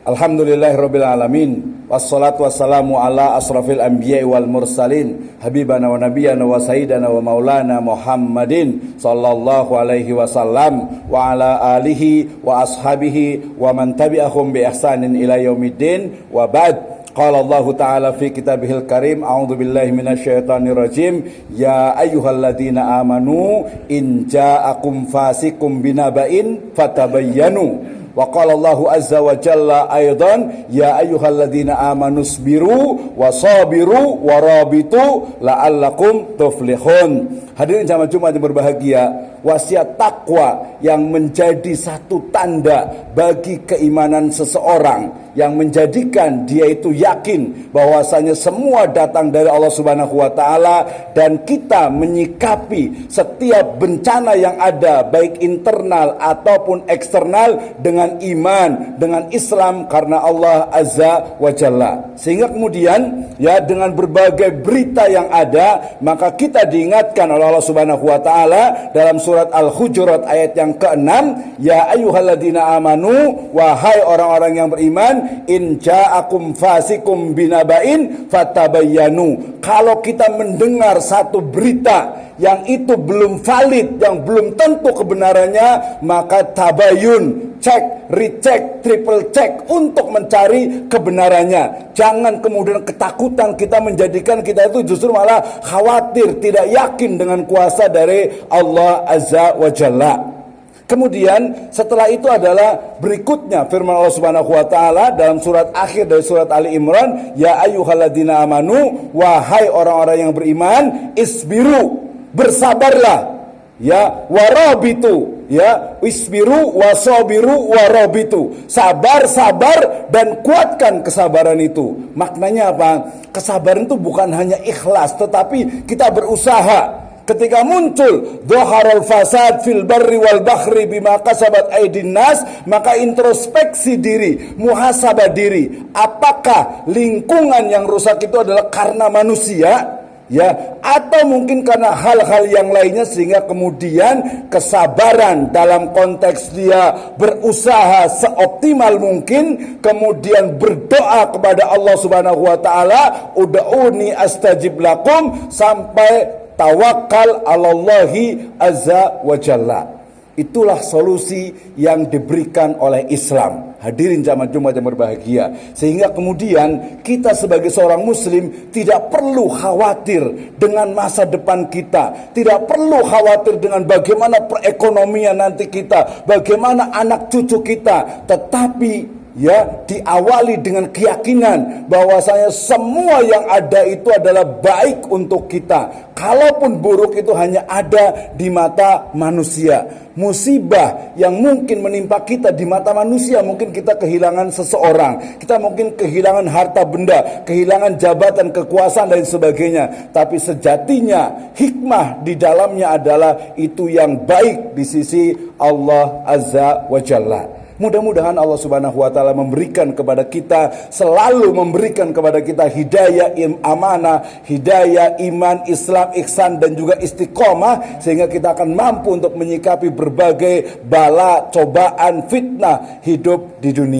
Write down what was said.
Alhamdulillahirabbil alamin. Wassalatu wassalamu ala asrafil anbiya'i wal mursalin habibana wa nabiyyana wa sayyidana wa maulana Muhammadin sallallahu alaihi wasallam wa ala alihi wa ashabihi wa man tabi'ahum bi ihsanin ila yaumiddin wa ba'd. Qala Allah Ta'ala fi kitabihil karim, a'udzu billahi minasyaitonir rajim, ya ayyuhalladzina amanu in ja'akum fasiqum binaba'in fatabayyanu. Wa qala Allahu azza wa jalla aidan, ya ayyuhalladzina amanu sabiru wa sabiru wa rabitu la'allakum tuflihun. Hadirin jamaah Jumat yang berbahagia, wasiat takwa yang menjadi satu tanda bagi keimanan seseorang, yang menjadikan dia itu yakin bahwasanya semua datang dari Allah Subhanahu wa taala, dan kita menyikapi setiap bencana yang ada baik internal ataupun eksternal dengan iman, dengan Islam karena Allah Azza wa Jalla. Sehingga kemudian ya dengan berbagai berita yang ada, maka kita diingatkan oleh Allah Subhanahu wa taala dalam surat Al-Hujurat ayat yang ke-6, ya ayyuhalladzina amanu, wahai orang-orang yang beriman, in ja'akum fasikum binaba'in fatabayyanu. Kalau kita mendengar satu berita yang itu belum valid, yang belum tentu kebenarannya, maka tabayun, cek, recheck, triple check untuk mencari kebenarannya. Jangan kemudian ketakutan kita menjadikan kita itu justru malah khawatir, tidak yakin dengan kuasa dari Allah Azza wa Jalla. Kemudian setelah itu adalah berikutnya firman Allah Subhanahu wa taala dalam surat akhir dari surat Ali Imran, ya ayyuhalladzina amanu, wahai orang-orang yang beriman, isbiru, bersabarlah, ya, warabitu, ya, isbiru wasabiru warabitu, sabar dan kuatkan kesabaran itu. Maknanya apa? Kesabaran itu bukan hanya ikhlas, tetapi kita berusaha. Ketika muncul dhaharul fasad fil barri wal bahri bima kasabat aydin nas, maka introspeksi diri, muhasabah diri. Apakah lingkungan yang rusak itu adalah karena manusia, ya, atau mungkin karena hal-hal yang lainnya, sehingga kemudian kesabaran dalam konteks dia berusaha seoptimal mungkin, kemudian berdoa kepada Allah Subhanahu wa taala, ud'uni astajib lakum, sampai tawakal 'alallahi azza wa jalla. Itulah solusi yang diberikan oleh Islam. Hadirin jamaah Jumat yang berbahagia. Sehingga kemudian kita sebagai seorang muslim tidak perlu khawatir dengan masa depan kita, tidak perlu khawatir dengan bagaimana perekonomian nanti kita, bagaimana anak cucu kita, tetapi ya diawali dengan keyakinan bahwasanya semua yang ada itu adalah baik untuk kita. Kalaupun buruk itu hanya ada di mata manusia. Musibah yang mungkin menimpa kita di mata manusia, mungkin kita kehilangan seseorang, kita mungkin kehilangan harta benda, kehilangan jabatan, kekuasaan dan sebagainya. Tapi sejatinya hikmah di dalamnya adalah itu yang baik di sisi Allah Azza wa Jalla. Mudah-mudahan Allah Subhanahu wa taala memberikan kepada kita, selalu memberikan kepada kita hidayah, amanah, hidayah, iman, Islam, ihsan dan juga istiqomah, sehingga kita akan mampu untuk menyikapi berbagai bala, cobaan, fitnah hidup di dunia.